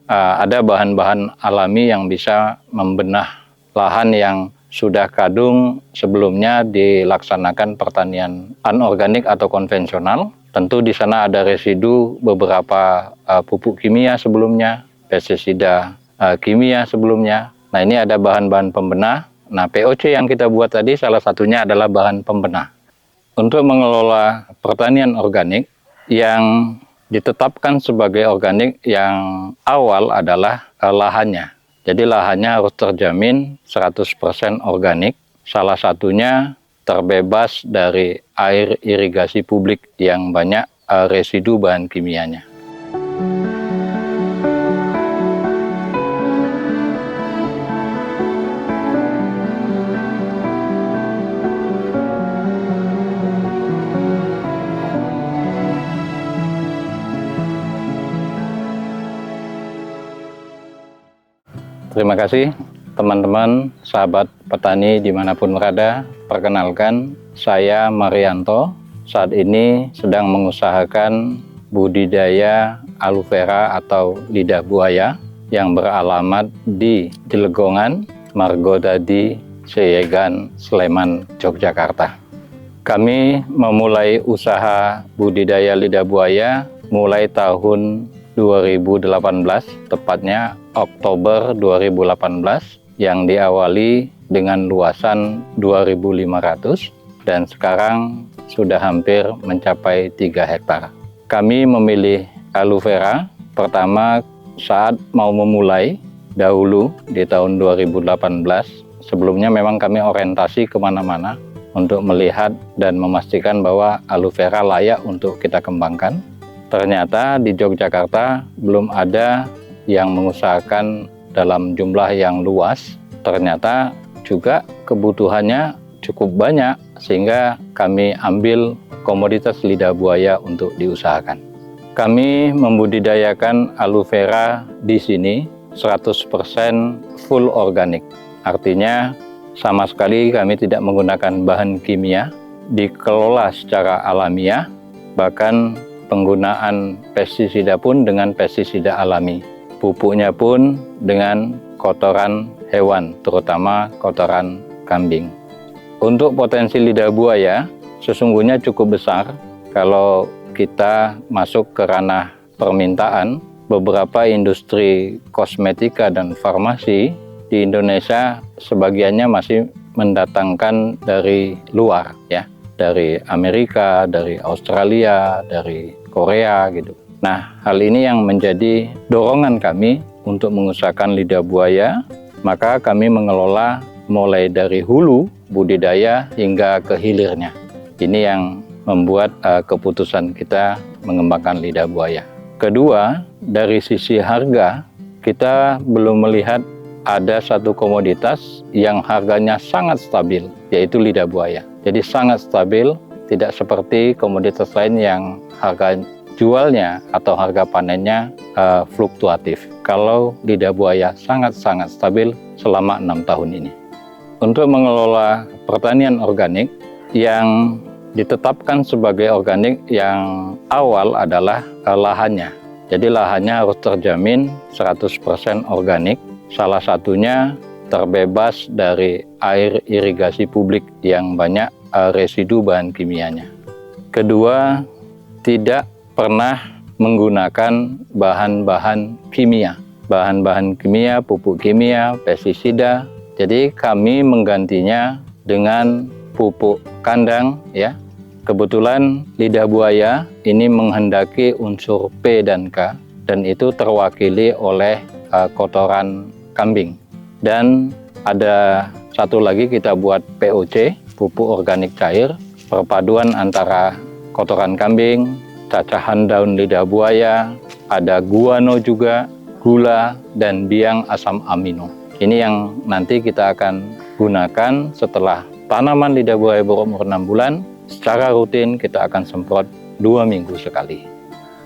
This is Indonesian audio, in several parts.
ada bahan-bahan alami yang bisa membenah lahan yang sudah kadung sebelumnya dilaksanakan pertanian anorganik atau konvensional. Tentu di sana ada residu beberapa pupuk kimia sebelumnya, pestisida kimia sebelumnya. Nah, ini ada bahan-bahan pembenah. Nah, POC yang kita buat tadi salah satunya adalah bahan pembenah. Untuk mengelola pertanian organik yang ditetapkan sebagai organik yang awal adalah lahannya. Jadi lahannya harus terjamin 100% organik. Salah satunya terbebas dari air irigasi publik yang banyak residu bahan kimianya. Terima kasih teman-teman, sahabat petani dimanapun berada. Perkenalkan, saya Marianto. Saat ini sedang mengusahakan budidaya aloe vera atau lidah buaya yang beralamat di Cilegongan, Margodadi, Seyegan, Sleman, Yogyakarta. Kami memulai usaha budidaya lidah buaya mulai tahun 2018, tepatnya Oktober 2018, yang diawali dengan luasan 2.500 dan sekarang sudah hampir mencapai 3 hektar. Kami memilih aloe vera pertama saat mau memulai dahulu di tahun 2018. Sebelumnya memang kami orientasi kemana-mana untuk melihat dan memastikan bahwa aloe vera layak untuk kita kembangkan. Ternyata di Yogyakarta belum ada yang mengusahakan dalam jumlah yang luas. Ternyata juga kebutuhannya cukup banyak sehingga kami ambil komoditas lidah buaya untuk diusahakan. Kami membudidayakan aloe vera di sini 100% full organik. Artinya sama sekali kami tidak menggunakan bahan kimia, dikelola secara alamiah, bahkan penggunaan pestisida pun dengan pestisida alami. Pupuknya pun dengan kotoran hewan, terutama kotoran kambing. Untuk potensi lidah buaya sesungguhnya cukup besar. Kalau kita masuk ke ranah permintaan, beberapa industri kosmetika dan farmasi di Indonesia sebagiannya masih mendatangkan dari luar, ya, dari Amerika, dari Australia, dari Korea gitu. Nah, hal ini yang menjadi dorongan kami untuk mengusahakan lidah buaya. Maka kami mengelola mulai dari hulu budidaya hingga ke hilirnya. Ini yang membuat keputusan kita mengembangkan lidah buaya. Kedua, dari sisi harga, kita belum melihat ada satu komoditas yang harganya sangat stabil, yaitu lidah buaya. Jadi sangat stabil, tidak seperti komoditas lain yang harga jualnya atau harga panennya fluktuatif. Kalau lidah buaya sangat-sangat stabil selama 6 tahun ini. Untuk mengelola pertanian organik yang ditetapkan sebagai organik yang awal adalah lahannya. Jadi lahannya harus terjamin 100% organik. Salah satunya terbebas dari air irigasi publik yang banyak residu bahan kimianya. Kedua, tidak pernah menggunakan bahan-bahan kimia. Bahan-bahan kimia, pupuk kimia, pestisida. Jadi kami menggantinya dengan pupuk kandang, ya. Kebetulan lidah buaya ini menghendaki unsur P dan K, dan itu terwakili oleh kotoran kambing. Dan ada satu lagi kita buat POC, pupuk organik cair, perpaduan antara kotoran kambing, cacahan daun lidah buaya, ada guano juga, gula, dan biang asam amino. Ini yang nanti kita akan gunakan setelah tanaman lidah buaya berumur 6 bulan. Secara rutin kita akan semprot 2 minggu sekali.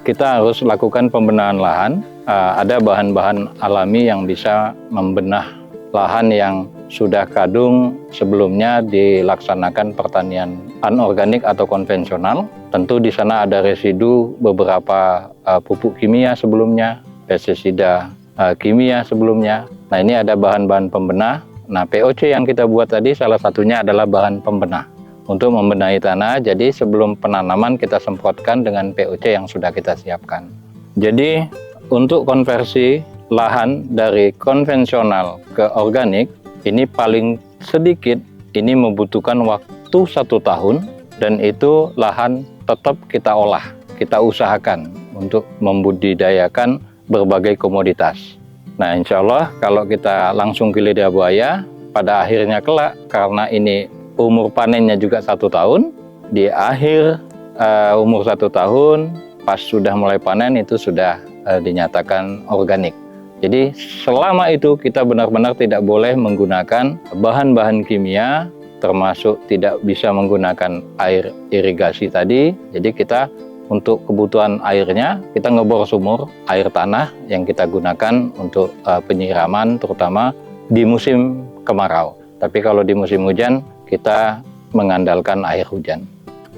Kita harus lakukan pembenahan lahan. Ada bahan-bahan alami yang bisa membenah lahan yang sudah kadung sebelumnya dilaksanakan pertanian anorganik atau konvensional. Tentu di sana ada residu beberapa pupuk kimia sebelumnya, pestisida kimia sebelumnya. Nah, ini ada bahan-bahan pembenah. Nah, POC yang kita buat tadi salah satunya adalah bahan pembenah untuk membenahi tanah. Jadi sebelum penanaman kita semprotkan dengan POC yang sudah kita siapkan. Jadi untuk konversi lahan dari konvensional ke organik ini paling sedikit ini membutuhkan waktu 1 tahun, dan itu lahan tetap kita olah, kita usahakan untuk membudidayakan berbagai komoditas. Nah, insya Allah kalau kita langsung ke lidah buaya, pada akhirnya kelak karena ini umur panennya juga 1 tahun, di akhir umur 1 tahun pas sudah mulai panen itu sudah dinyatakan organik. Jadi selama itu kita benar-benar tidak boleh menggunakan bahan-bahan kimia, termasuk tidak bisa menggunakan air irigasi tadi. Jadi kita untuk kebutuhan airnya kita ngebor sumur air tanah yang kita gunakan untuk penyiraman terutama di musim kemarau. Tapi kalau di musim hujan kita mengandalkan air hujan.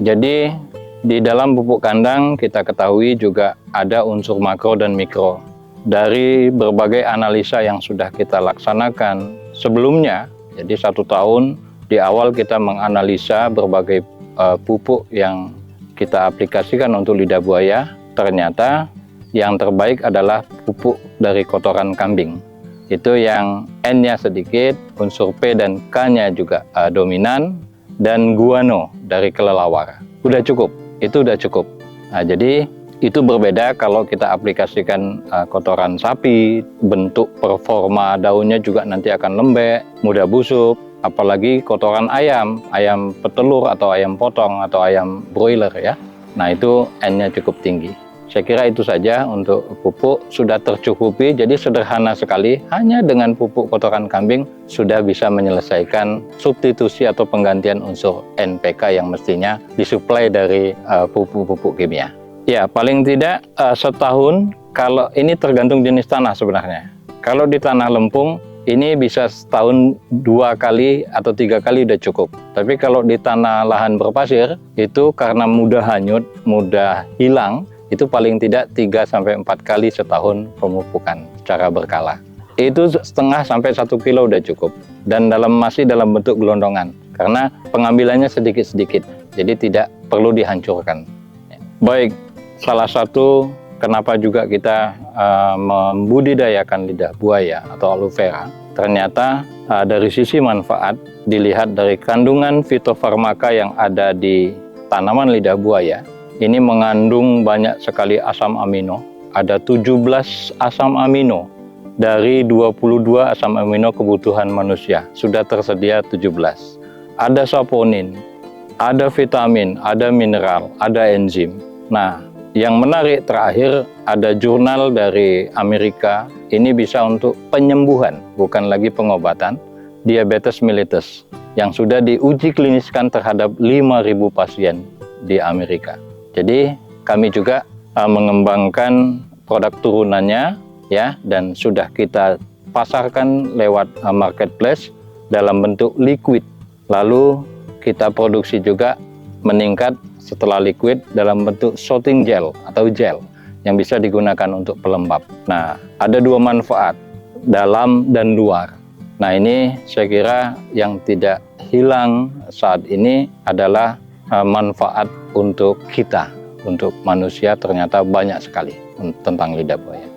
Jadi di dalam pupuk kandang kita ketahui juga ada unsur makro dan mikro. Dari berbagai analisa yang sudah kita laksanakan sebelumnya, jadi 1 tahun di awal kita menganalisa berbagai pupuk yang kita aplikasikan untuk lidah buaya, ternyata yang terbaik adalah pupuk dari kotoran kambing. Itu yang N-nya sedikit, unsur P dan K-nya juga dominan, dan guano dari kelelawar. Udah cukup, itu udah cukup. Nah, jadi itu berbeda kalau kita aplikasikan kotoran sapi, bentuk performa daunnya juga nanti akan lembek, mudah busuk, apalagi kotoran ayam, ayam petelur atau ayam potong atau ayam broiler ya. Nah, itu N-nya cukup tinggi. Saya kira itu saja untuk pupuk sudah tercukupi, jadi sederhana sekali, hanya dengan pupuk kotoran kambing sudah bisa menyelesaikan substitusi atau penggantian unsur NPK yang mestinya disuplai dari pupuk-pupuk kimia. Ya, paling tidak setahun, kalau ini tergantung jenis tanah sebenarnya. Kalau di tanah lempung, ini bisa setahun 2 kali atau 3 kali udah cukup. Tapi kalau di tanah lahan berpasir, itu karena mudah hanyut, mudah hilang, itu paling tidak 3-4 kali setahun pemupukan secara berkala. Itu setengah sampai 1 kilo udah cukup. Dan masih dalam bentuk gelondongan, karena pengambilannya sedikit-sedikit, jadi tidak perlu dihancurkan. Baik. Salah satu kenapa juga kita membudidayakan lidah buaya atau aloe vera, ternyata dari sisi manfaat dilihat dari kandungan fitofarmaka yang ada di tanaman lidah buaya, ini mengandung banyak sekali asam amino, ada 17 asam amino dari 22 asam amino kebutuhan manusia, sudah tersedia 17. Ada saponin, ada vitamin, ada mineral, ada enzim. Nah, yang menarik terakhir ada jurnal dari Amerika, ini bisa untuk penyembuhan, bukan lagi pengobatan, diabetes mellitus, yang sudah diuji kliniskan terhadap 5.000 pasien di Amerika. Jadi kami juga mengembangkan produk turunannya ya, dan sudah kita pasarkan lewat marketplace dalam bentuk liquid. Lalu kita produksi juga meningkat setelah liquid dalam bentuk shooting gel atau gel yang bisa digunakan untuk pelembab. Nah, ada 2 manfaat, dalam dan luar. Nah, ini saya kira yang tidak hilang saat ini adalah manfaat untuk kita, untuk manusia ternyata banyak sekali tentang lidah buaya.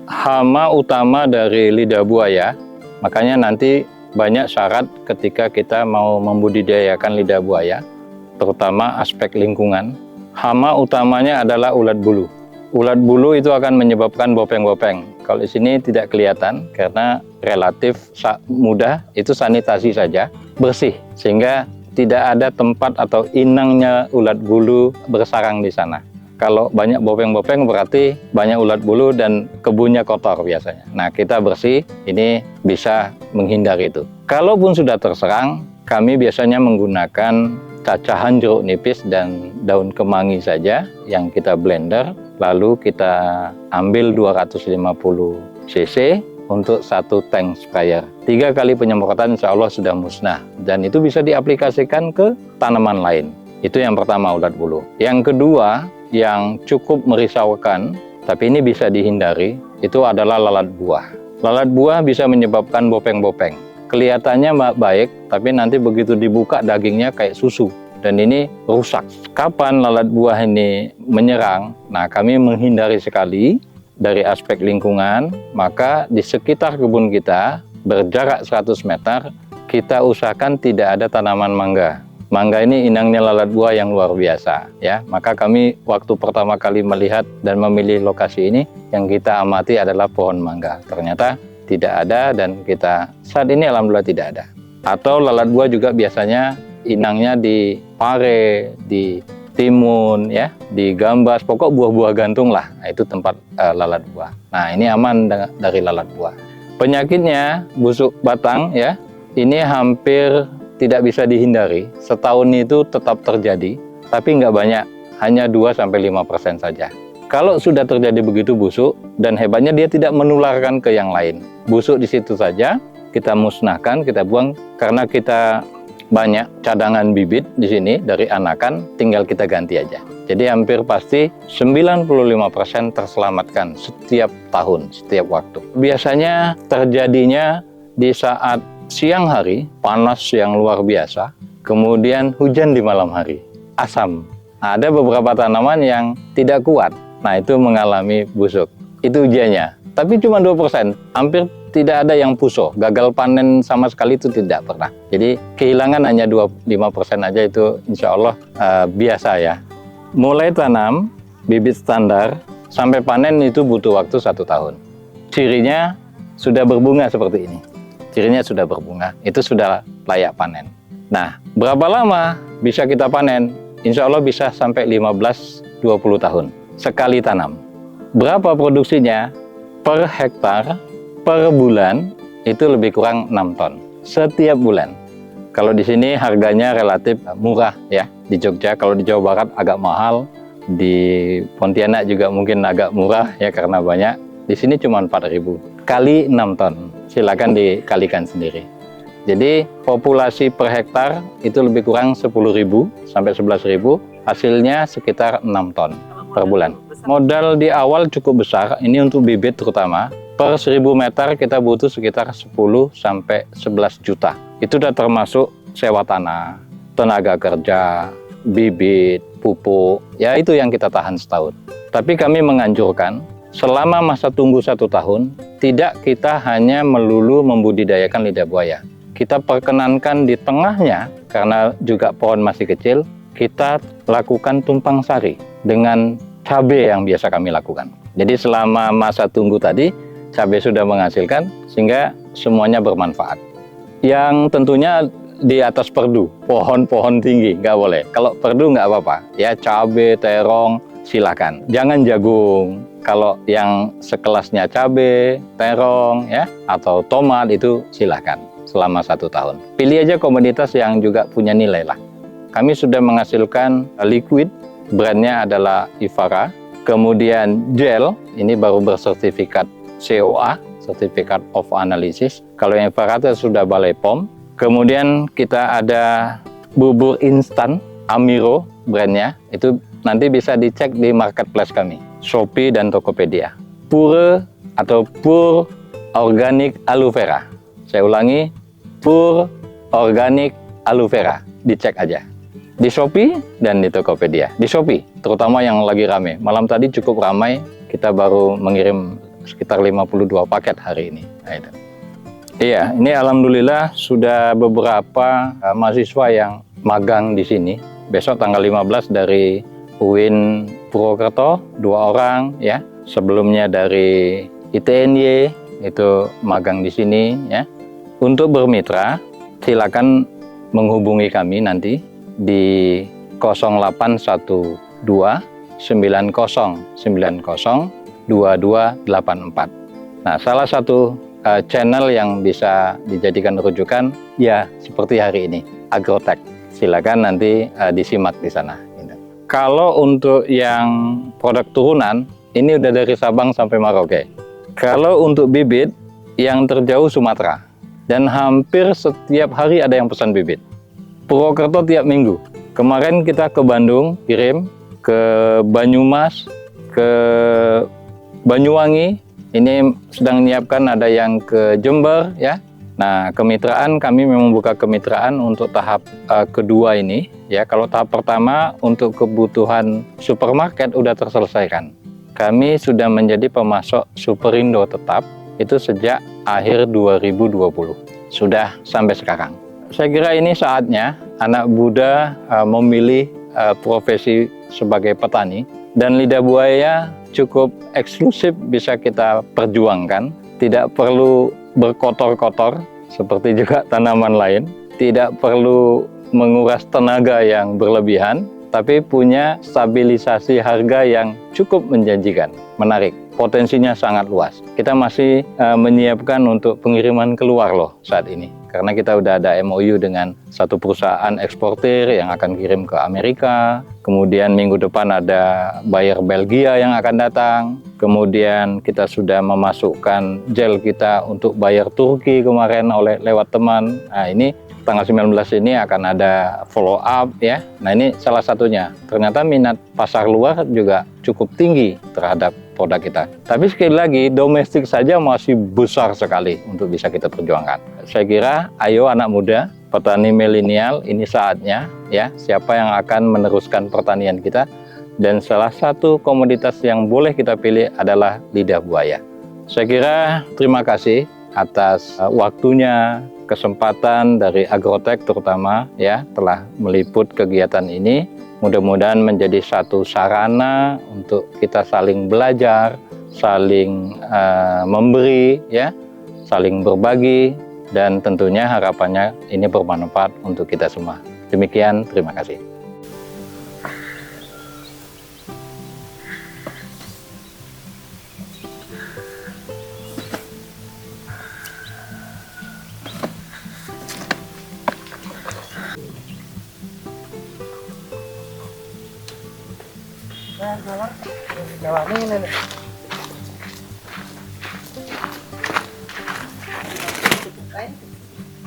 Hama utama dari lidah buaya, makanya nanti banyak syarat ketika kita mau membudidayakan lidah buaya, terutama aspek lingkungan. Hama utamanya adalah ulat bulu. Ulat bulu itu akan menyebabkan bopeng-bopeng. Kalau di sini tidak kelihatan karena relatif mudah, itu sanitasi saja, bersih, sehingga tidak ada tempat atau inangnya ulat bulu bersarang di sana. Kalau banyak bopeng-bopeng berarti banyak ulat bulu dan kebunnya kotor biasanya. Nah, kita bersih, ini bisa menghindari itu. Kalaupun sudah terserang, kami biasanya menggunakan cacahan jeruk nipis dan daun kemangi saja yang kita blender, lalu kita ambil 250 cc untuk 1 tank sprayer. 3 kali penyemprotan insya Allah sudah musnah, dan itu bisa diaplikasikan ke tanaman lain. Itu yang pertama, ulat bulu. Yang kedua, yang cukup merisaukan tapi ini bisa dihindari, itu adalah lalat buah. Lalat buah bisa menyebabkan bopeng-bopeng. Kelihatannya baik, tapi nanti begitu dibuka dagingnya kayak susu. Dan ini rusak. Kapan lalat buah ini menyerang? Nah, kami menghindari sekali dari aspek lingkungan, maka di sekitar kebun kita, berjarak 100 meter, kita usahakan tidak ada tanaman mangga. Mangga ini inangnya lalat buah yang luar biasa, ya. Maka kami waktu pertama kali melihat dan memilih lokasi ini, yang kita amati adalah pohon mangga. Ternyata tidak ada dan kita saat ini alhamdulillah tidak ada. Atau lalat buah juga biasanya inangnya di pare, di timun, ya, di gambas, pokok buah-buah gantung lah. Nah, itu tempat lalat buah. Nah, ini aman dari lalat buah. Penyakitnya busuk batang, ya, ini hampir tidak bisa dihindari. Setahun itu tetap terjadi, tapi nggak banyak, hanya 2-5% saja. Kalau sudah terjadi begitu busuk, dan hebatnya dia tidak menularkan ke yang lain. Busuk di situ saja, kita musnahkan, kita buang, karena kita banyak cadangan bibit di sini dari anakan, tinggal kita ganti aja. Jadi hampir pasti 95% terselamatkan setiap tahun, setiap waktu. Biasanya terjadinya di saat siang hari, panas yang luar biasa, kemudian hujan di malam hari, asam. Nah, ada beberapa tanaman yang tidak kuat, nah itu mengalami busuk. Itu ujiannya, tapi cuma 2%, hampir tidak ada yang puso, gagal panen sama sekali itu tidak pernah. Jadi kehilangan hanya 25% aja, itu insya Allah biasa ya. Mulai tanam bibit standar sampai panen itu butuh waktu 1 tahun. Cirinya sudah berbunga seperti ini. Cirinya sudah berbunga, itu sudah layak panen. Nah, berapa lama bisa kita panen? Insya Allah bisa sampai 15-20 tahun sekali tanam. Berapa produksinya? Per hektar per bulan itu lebih kurang 6 ton setiap bulan. Kalau di sini harganya relatif murah ya, di Jogja. Kalau di Jawa Barat agak mahal, di Pontianak juga mungkin agak murah ya karena banyak. Di sini cuma 4.000 kali 6 ton. Silakan dikalikan sendiri. Jadi populasi per hektar itu lebih kurang 10.000 sampai 11.000, hasilnya sekitar 6 ton per bulan. Modal di awal cukup besar, ini untuk bibit terutama. Per 1.000 meter kita butuh sekitar 10 sampai 11 juta. Itu sudah termasuk sewa tanah, tenaga kerja, bibit, pupuk. Ya itu yang kita tahan setahun. Tapi kami menganjurkan selama masa tunggu 1 tahun, tidak kita hanya melulu membudidayakan lidah buaya. Kita perkenankan di tengahnya, karena juga pohon masih kecil, kita lakukan tumpang sari dengan cabai yang biasa kami lakukan. Jadi selama masa tunggu tadi, cabai sudah menghasilkan sehingga semuanya bermanfaat. Yang tentunya di atas perdu, pohon-pohon tinggi nggak boleh. Kalau perdu nggak apa-apa, ya cabai, terong silakan. Jangan jagung. Kalau yang sekelasnya cabai, terong, ya atau tomat itu silakan selama 1 tahun. Pilih aja komoditas yang juga punya nilai lah. Kami sudah menghasilkan liquid, brandnya adalah Ivara. Kemudian gel, ini baru bersertifikat COA, Certificate of Analysis. Kalau yang Ivara itu sudah Balai POM. Kemudian kita ada bubur instan, Amiro brandnya, itu nanti bisa dicek di marketplace kami, Shopee dan Tokopedia. Pure atau Pure Organic Aloe Vera. Saya ulangi, Pure Organic Aloe Vera. Dicek aja di Shopee dan di Tokopedia. Di Shopee, terutama yang lagi rame. Malam tadi cukup ramai, kita baru mengirim sekitar 52 paket hari ini. Nah, itu. Iya, ini alhamdulillah sudah beberapa mahasiswa yang magang di sini. Besok tanggal 15 dari UIN Purwokerto 2 orang ya. Sebelumnya dari ITNY itu magang di sini ya. Untuk bermitra silakan menghubungi kami nanti di 0812 9090 2284. Nah, salah satu channel yang bisa dijadikan rujukan ya seperti hari ini, Agrotech. Silakan nanti disimak di sana. Kalau untuk yang produk turunan, ini udah dari Sabang sampai Merauke. Kalau untuk bibit, yang terjauh Sumatera. Dan hampir setiap hari ada yang pesan bibit. Purwokerto tiap minggu. Kemarin kita ke Bandung, kirim ke Banyumas, ke Banyuwangi, ini sedang menyiapkan, ada yang ke Jember ya. Nah, kemitraan kami memang buka kemitraan untuk tahap kedua ini ya. Kalau tahap pertama untuk kebutuhan supermarket udah terselesaikan. Kami sudah menjadi pemasok Superindo tetap itu sejak akhir 2020. Sudah sampai sekarang. Saya kira ini saatnya anak muda memilih profesi sebagai petani, dan lidah buaya cukup eksklusif bisa kita perjuangkan, tidak perlu berkotor-kotor seperti juga tanaman lain, tidak perlu menguras tenaga yang berlebihan, tapi punya stabilisasi harga yang cukup menjanjikan, menarik, potensinya sangat luas. Kita masih menyiapkan untuk pengiriman keluar loh saat ini, karena kita udah ada MOU dengan satu perusahaan eksportir yang akan kirim ke Amerika. Kemudian minggu depan ada buyer Belgia yang akan datang. Kemudian kita sudah memasukkan gel kita untuk buyer Turki kemarin lewat teman. Nah, ini tanggal 19 ini akan ada follow up ya. Nah, ini salah satunya. Ternyata minat pasar luar juga cukup tinggi terhadap produk kita. Tapi sekali lagi, domestik saja masih besar sekali untuk bisa kita perjuangkan. Saya kira, ayo anak muda, petani milenial, ini saatnya ya. Siapa yang akan meneruskan pertanian kita? Dan salah satu komoditas yang boleh kita pilih adalah lidah buaya. Saya kira terima kasih atas waktunya, kesempatan dari Agrotech terutama ya telah meliput kegiatan ini. Mudah-mudahan menjadi satu sarana untuk kita saling belajar, saling memberi ya, saling berbagi, dan tentunya harapannya ini bermanfaat untuk kita semua. Demikian, terima kasih.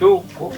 Cukup.